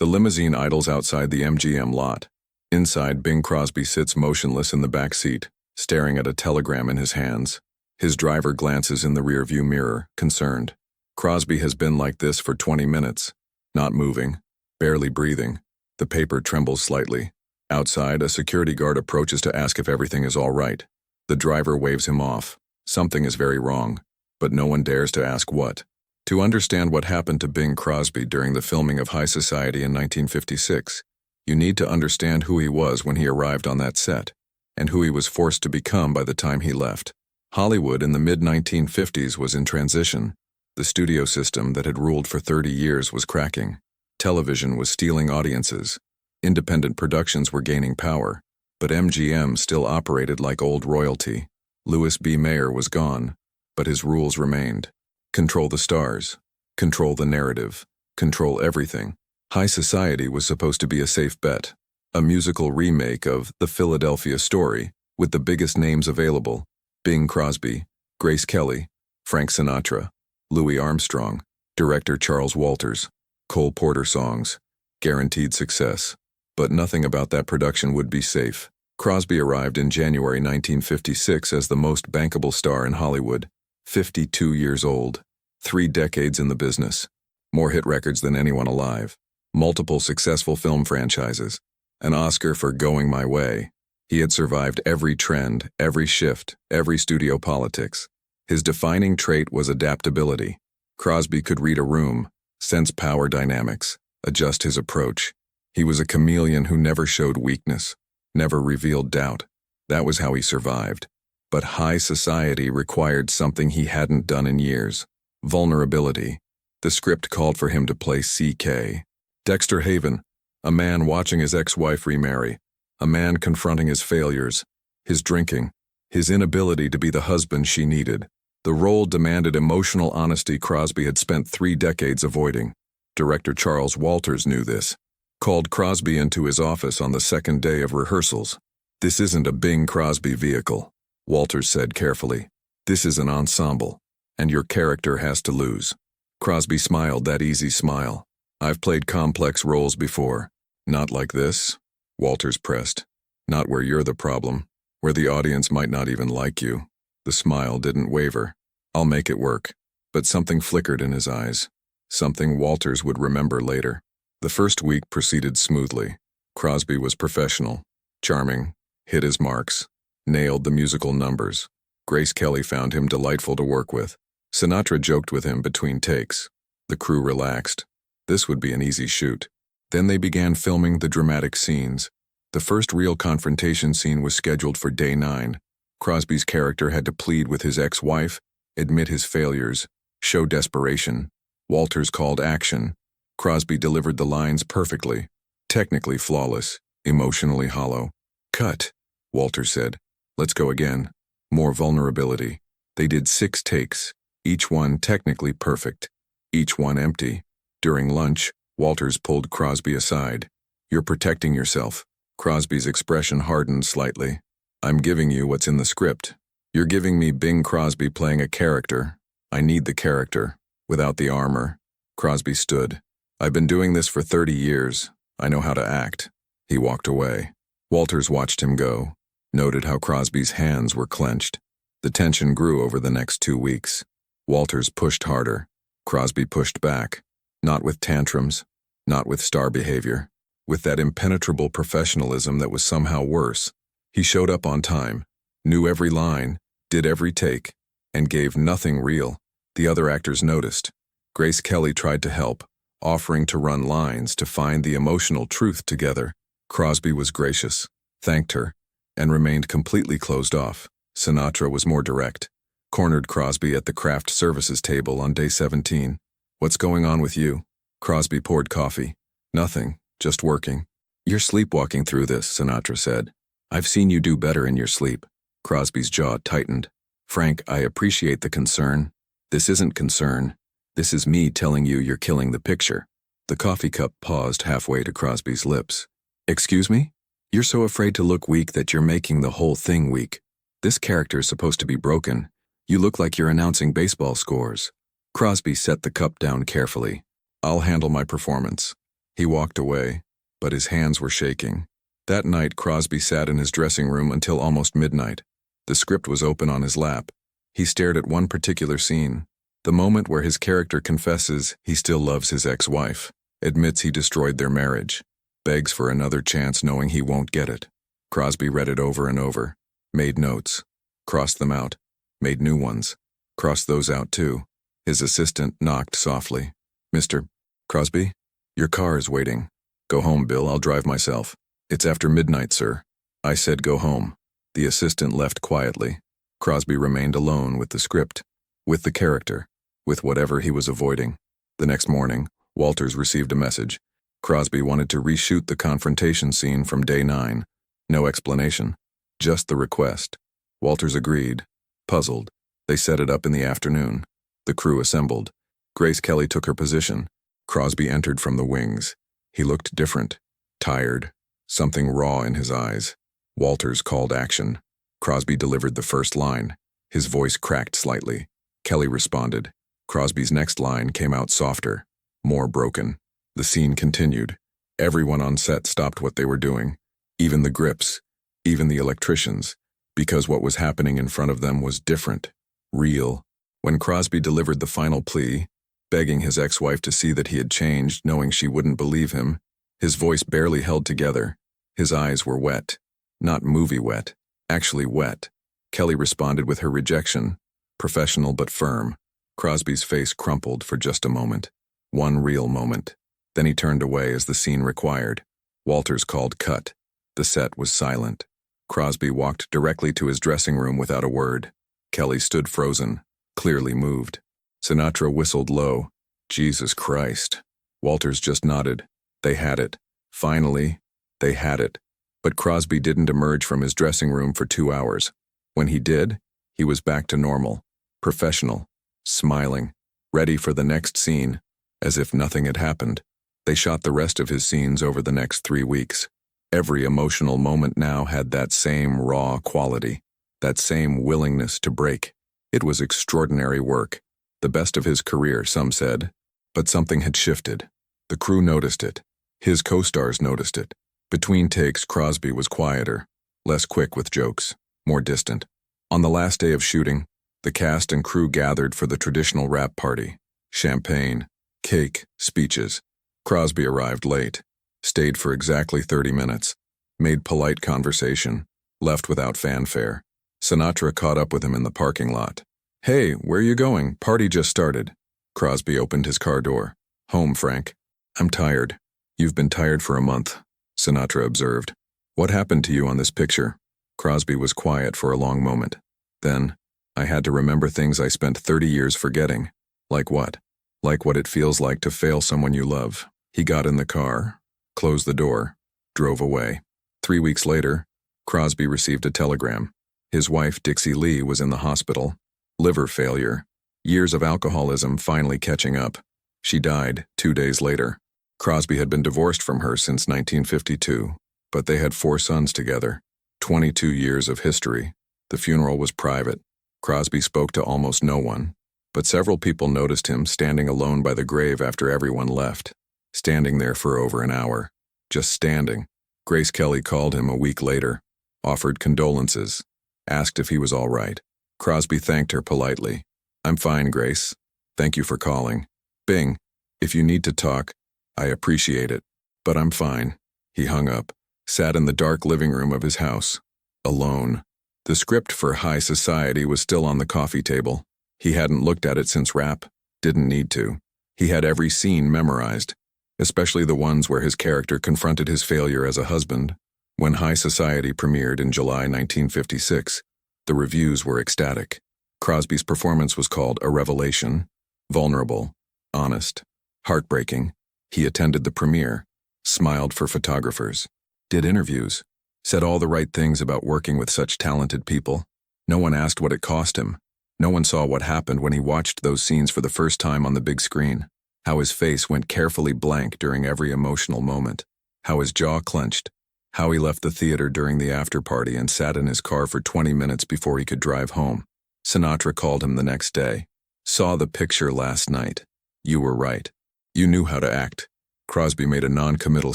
The limousine idles outside the MGM lot. Inside, Bing Crosby sits motionless in the back seat, staring at a telegram in his hands. His driver glances in the rearview mirror, concerned. Crosby has been like this for 20 minutes. Not moving, barely breathing. The paper trembles slightly. Outside, a security guard approaches to ask if everything is all right. The driver waves him off. Something is very wrong, but no one dares to ask what. To understand what happened to Bing Crosby during the filming of High Society in 1956, you need to understand who he was when he arrived on that set, and who he was forced to become by the time he left. Hollywood in the mid-1950s was in transition. The studio system that had ruled for 30 years was cracking. Television was stealing audiences. Independent productions were gaining power, but MGM still operated like old royalty. Louis B. Mayer was gone, but his rules remained. Control the stars. Control the narrative. Control everything. High Society was supposed to be a safe bet. A musical remake of The Philadelphia Story, with the biggest names available: Bing Crosby, Grace Kelly, Frank Sinatra, Louis Armstrong, director Charles Walters, Cole Porter songs. Guaranteed success. But nothing about that production would be safe. Crosby arrived in January 1956 as the most bankable star in Hollywood. 52 years old, 3 decades in the business, more hit records than anyone alive, multiple successful film franchises, an Oscar for Going My Way. He had survived every trend, every shift, every studio politics. His defining trait was adaptability. Crosby could read a room, sense power dynamics, adjust his approach. He was a chameleon who never showed weakness, never revealed doubt. That was how he survived. But High Society required something he hadn't done in years: vulnerability. The script called for him to play C.K. Dexter Haven, a man watching his ex-wife remarry, a man confronting his failures, his drinking, his inability to be the husband she needed. The role demanded emotional honesty Crosby had spent 3 decades avoiding. Director Charles Walters knew this. Called Crosby into his office on the second day of rehearsals. "This isn't a Bing Crosby vehicle," Walters said carefully. "This is an ensemble, and your character has to lose." Crosby smiled that easy smile. "I've played complex roles before. Not like this," Walters pressed. "Not where you're the problem, where the audience might not even like you." The smile didn't waver. "I'll make it work." But something flickered in his eyes. Something Walters would remember later. The first week proceeded smoothly. Crosby was professional, charming, hit his marks, nailed the musical numbers. Grace Kelly found him delightful to work with. Sinatra joked with him between takes. The crew relaxed. This would be an easy shoot. Then they began filming the dramatic scenes. The first real confrontation scene was scheduled for day 9. Crosby's character had to plead with his ex-wife, admit his failures, show desperation. Walters called action. Crosby delivered the lines perfectly, technically flawless, emotionally hollow. "Cut," Walters said. "Let's go again." More vulnerability. They did 6 takes, each one technically perfect, each one empty. During lunch, Walters pulled Crosby aside. "You're protecting yourself." Crosby's expression hardened slightly. "I'm giving you what's in the script. You're giving me Bing Crosby playing a character. I need the character, without the armor." Crosby stood. "I've been doing this for 30 years. I know how to act." He walked away. Walters watched him go, noted how Crosby's hands were clenched. The tension grew over the next 2 weeks. Walters pushed harder. Crosby pushed back. Not with tantrums, not with star behavior, with that impenetrable professionalism that was somehow worse. He showed up on time, knew every line, did every take, and gave nothing real. The other actors noticed. Grace Kelly tried to help, offering to run lines to find the emotional truth together. Crosby was gracious, thanked her, and remained completely closed off. Sinatra was more direct. Cornered Crosby at the craft services table on day 17. "What's going on with you?" Crosby poured coffee. "Nothing, just working." "You're sleepwalking through this," Sinatra said. "I've seen you do better in your sleep." Crosby's jaw tightened. "Frank, I appreciate the concern. This isn't concern. This is me telling you you're killing the picture." The coffee cup paused halfway to Crosby's lips. "Excuse me? You're so afraid to look weak that you're making the whole thing weak. This character's supposed to be broken. You look like you're announcing baseball scores." Crosby set the cup down carefully. "I'll handle my performance. He walked away, but his hands were shaking. That night, Crosby sat in his dressing room until almost midnight. The script was open on his lap. He stared at one particular scene, the moment where his character confesses he still loves his ex-wife, admits he destroyed their marriage, begs for another chance knowing he won't get it. Crosby read it over and over, made notes, crossed them out, made new ones, crossed those out too. His assistant knocked softly. "Mr. Crosby? Your car is waiting." "Go home, Bill, I'll drive myself." "It's after midnight, sir." "I said go home." The assistant left quietly. Crosby remained alone with the script, with the character, with whatever he was avoiding. The next morning, Walters received a message. Crosby wanted to reshoot the confrontation scene from day 9. No explanation, just the request. Walters agreed. Puzzled, they set it up in the afternoon. The crew assembled. Grace Kelly took her position. Crosby entered from the wings. He looked different, tired, something raw in his eyes. Walters called action. Crosby delivered the first line. His voice cracked slightly. Kelly responded. Crosby's next line came out softer, more broken. The scene continued. Everyone on set stopped what they were doing, even the grips, even the electricians, because what was happening in front of them was different, real. When Crosby delivered the final plea, begging his ex-wife to see that he had changed, knowing she wouldn't believe him, his voice barely held together. His eyes were wet. Not movie wet, actually wet. Kelly responded with her rejection, professional but firm. Crosby's face crumpled for just a moment. One real moment. Then he turned away as the scene required. Walters called cut. The set was silent. Crosby walked directly to his dressing room without a word. Kelly stood frozen, clearly moved. Sinatra whistled low. Jesus Christ. Walters just nodded. They had it. Finally, they had it. But Crosby didn't emerge from his dressing room for 2 hours. When he did, he was back to normal, professional, smiling, ready for the next scene, as if nothing had happened. They shot the rest of his scenes over the next 3 weeks. Every emotional moment now had that same raw quality, that same willingness to break. It was extraordinary work, the best of his career, some said. But something had shifted. The crew noticed it. His co-stars noticed it. Between takes, Crosby was quieter, less quick with jokes, more distant. On the last day of shooting, the cast and crew gathered for the traditional wrap party. Champagne, cake, speeches. Crosby arrived late, stayed for exactly 30 minutes, made polite conversation, left without fanfare. Sinatra caught up with him in the parking lot. "Hey, where you going? Party just started." Crosby opened his car door. "Home, Frank." "I'm tired." "You've been tired for a month," Sinatra observed. "What happened to you on this picture?" Crosby was quiet for a long moment. Then, "I had to remember things I spent 30 years forgetting." "Like what?" "Like what it feels like to fail someone you love." He got in the car, closed the door, drove away. 3 weeks later, Crosby received a telegram. His wife, Dixie Lee, was in the hospital. Liver failure. Years of alcoholism finally catching up. She died 2 days later. Crosby had been divorced from her since 1952, but they had 4 sons together. 22 years of history. The funeral was private. Crosby spoke to almost no one, but several people noticed him standing alone by the grave after everyone left. Standing there for over an hour. Just standing. Grace Kelly called him a week later, offered condolences, asked if he was all right. Crosby thanked her politely. "I'm fine, Grace. Thank you for calling. Bing, if you need to talk, I appreciate it. But I'm fine." He hung up, sat in the dark living room of his house, alone. The script for High Society was still on the coffee table. He hadn't looked at it since Rap, didn't need to. He had every scene memorized, especially the ones where his character confronted his failure as a husband. When High Society premiered in July 1956, the reviews were ecstatic. Crosby's performance was called a revelation, vulnerable, honest, heartbreaking. He attended the premiere, smiled for photographers, did interviews, said all the right things about working with such talented people. No one asked what it cost him. No one saw what happened when he watched those scenes for the first time on the big screen. How his face went carefully blank during every emotional moment. How his jaw clenched. How he left the theater during the after-party and sat in his car for 20 minutes before he could drive home. Sinatra called him the next day. "Saw the picture last night. You were right. You knew how to act. Crosby made a non-committal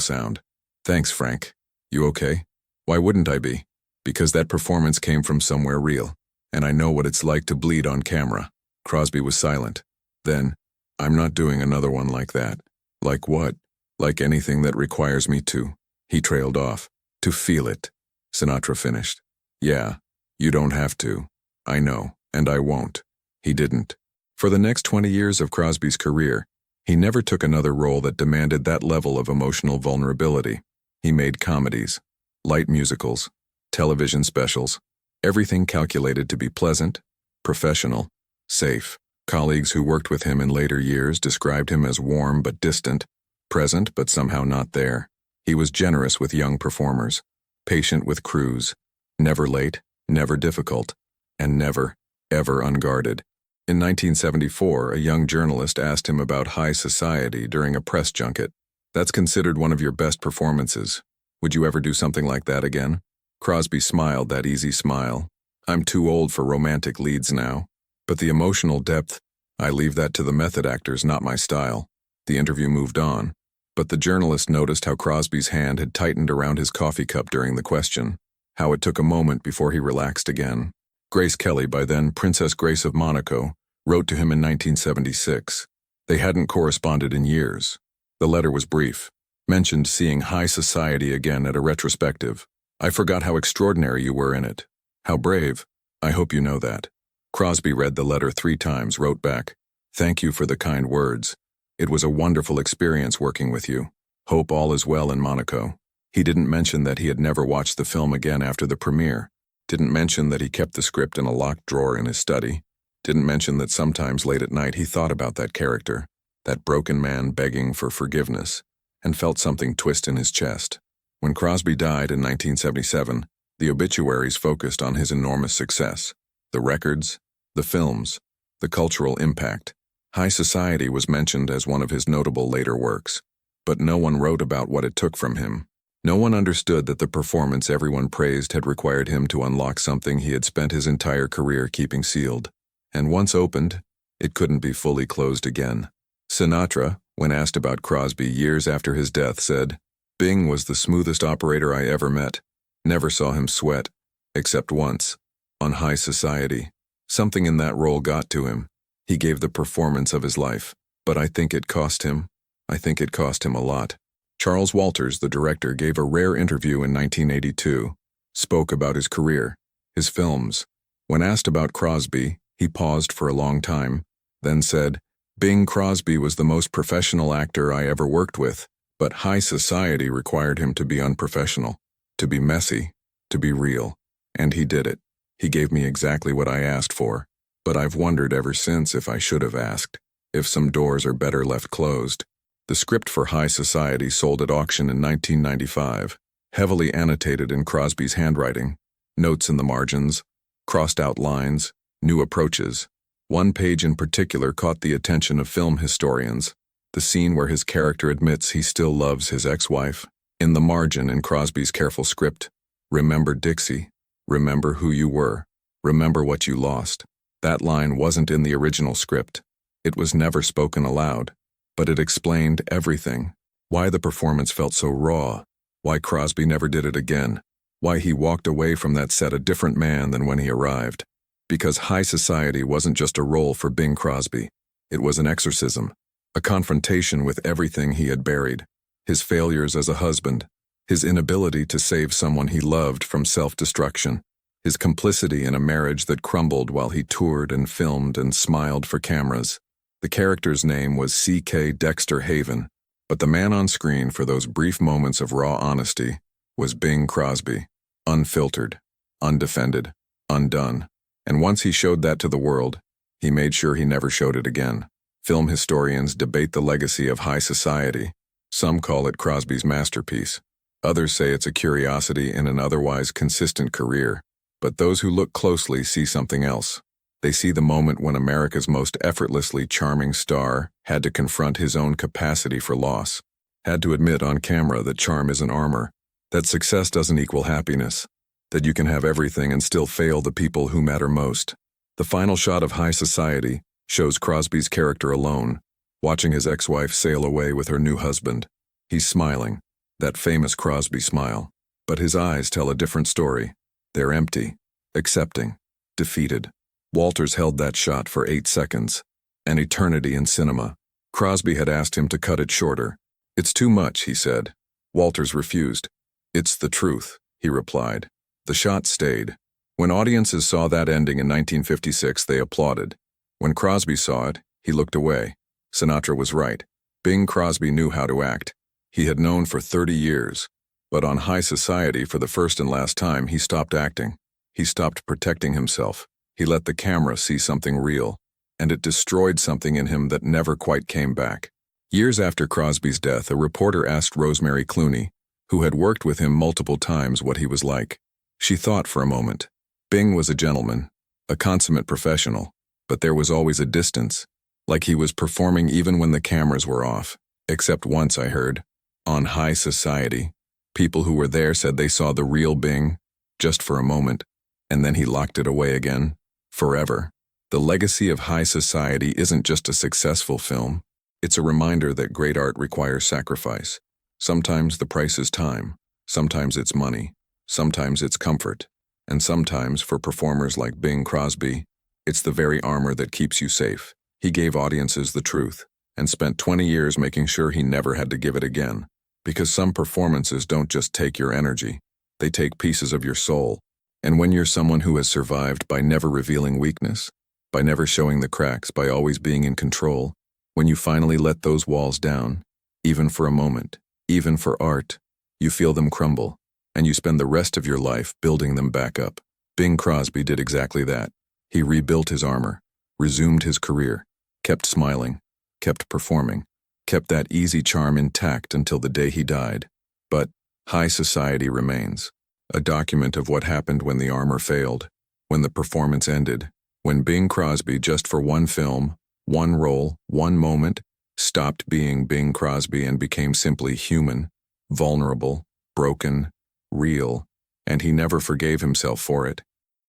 sound. Thanks, Frank. You okay? Why wouldn't I be? Because that performance came from somewhere real, and I know what it's like to bleed on camera. Crosby was silent. Then, I'm not doing another one like that. Like what? Like anything that requires me to. He trailed off. To feel it. Sinatra finished. Yeah, you don't have to. I know, and I won't. He didn't. For the next 20 years of Crosby's career, he never took another role that demanded that level of emotional vulnerability. He made comedies, light musicals, television specials, everything calculated to be pleasant, professional, safe. Colleagues who worked with him in later years described him as warm but distant, present but somehow not there. He was generous with young performers, patient with crews, never late, never difficult, and never, ever unguarded. In 1974, a young journalist asked him about high society during a press junket. That's considered one of your best performances. Would you ever do something like that again? Crosby smiled that easy smile. I'm too old for romantic leads now. But the emotional depth, I leave that to the method actors, not my style. The interview moved on. But the journalist noticed how Crosby's hand had tightened around his coffee cup during the question, how it took a moment before he relaxed again. Grace Kelly, by then Princess Grace of Monaco, wrote to him in 1976. They hadn't corresponded in years. The letter was brief, mentioned seeing high society again at a retrospective. I forgot how extraordinary you were in it. How brave. I hope you know that. Crosby read the letter 3 times, wrote back, Thank you for the kind words. It was a wonderful experience working with you. Hope all is well in Monaco. He didn't mention that he had never watched the film again after the premiere. Didn't mention that he kept the script in a locked drawer in his study. Didn't mention that sometimes late at night he thought about that character, that broken man begging for forgiveness, and felt something twist in his chest. When Crosby died in 1977, the obituaries focused on his enormous success. The records, the films, the cultural impact. High Society was mentioned as one of his notable later works, but no one wrote about what it took from him. No one understood that the performance everyone praised had required him to unlock something he had spent his entire career keeping sealed. And once opened, it couldn't be fully closed again. Sinatra, when asked about Crosby years after his death, said, Bing was the smoothest operator I ever met. Never saw him sweat, except once, on High Society. Something in that role got to him. He gave the performance of his life, but I think it cost him. I think it cost him a lot. Charles Walters, the director, gave a rare interview in 1982, spoke about his career, his films. When asked about Crosby, he paused for a long time, then said, Bing Crosby was the most professional actor I ever worked with, but High Society required him to be unprofessional, to be messy, to be real, and he did it. He gave me exactly what I asked for, but I've wondered ever since if I should have asked, if some doors are better left closed. The script for High Society sold at auction in 1995, heavily annotated in Crosby's handwriting, notes in the margins, crossed out lines, new approaches. One page in particular caught the attention of film historians, the scene where his character admits he still loves his ex-wife. In the margin in Crosby's careful script, Remember Dixie, remember who you were, remember what you lost. That line wasn't in the original script. It was never spoken aloud, but it explained everything. Why the performance felt so raw, why Crosby never did it again, why he walked away from that set a different man than when he arrived. Because High Society wasn't just a role for Bing Crosby. It was an exorcism, a confrontation with everything he had buried, his failures as a husband, his inability to save someone he loved from self-destruction, his complicity in a marriage that crumbled while he toured and filmed and smiled for cameras. The character's name was C.K. Dexter Haven, but the man on screen for those brief moments of raw honesty was Bing Crosby, unfiltered, undefended, undone. And once he showed that to the world, he made sure he never showed it again. Film historians debate the legacy of High Society. Some call it Crosby's masterpiece. Others say it's a curiosity in an otherwise consistent career. But those who look closely see something else. They see the moment when America's most effortlessly charming star had to confront his own capacity for loss, had to admit on camera that charm isn't armor, that success doesn't equal happiness, that you can have everything and still fail the people who matter most. The final shot of High Society shows Crosby's character alone, watching his ex-wife sail away with her new husband. He's smiling, that famous Crosby smile. But his eyes tell a different story. They're empty, accepting, defeated. Walters held that shot for 8 seconds, an eternity in cinema. Crosby had asked him to cut it shorter. "It's too much," he said. Walters refused. "It's the truth," he replied. The shot stayed. When audiences saw that ending in 1956, they applauded. When Crosby saw it, he looked away. Sinatra was right. Bing Crosby knew how to act. He had known for 30 years. But on High Society, for the first and last time, he stopped acting. He stopped protecting himself. He let the camera see something real. And it destroyed something in him that never quite came back. Years after Crosby's death, a reporter asked Rosemary Clooney, who had worked with him multiple times, what he was like. She thought for a moment. Bing was a gentleman, a consummate professional, but there was always a distance, like he was performing even when the cameras were off. Except once, I heard, on High Society. People who were there said they saw the real Bing, just for a moment, and then he locked it away again, forever. The legacy of High Society isn't just a successful film. It's a reminder that great art requires sacrifice. Sometimes the price is time, sometimes it's money, sometimes it's comfort, and sometimes, for performers like Bing Crosby, it's the very armor that keeps you safe. He gave audiences the truth, and spent 20 years making sure he never had to give it again. Because some performances don't just take your energy, they take pieces of your soul. And when you're someone who has survived by never revealing weakness, by never showing the cracks, by always being in control, when you finally let those walls down, even for a moment, even for art, you feel them crumble, and you spend the rest of your life building them back up. Bing Crosby did exactly that. He rebuilt his armor, resumed his career, kept smiling, kept performing, kept that easy charm intact until the day he died. But High Society remains, a document of what happened when the armor failed, when the performance ended, when Bing Crosby, just for one film, one role, one moment, stopped being Bing Crosby and became simply human, vulnerable, broken, real, and he never forgave himself for it.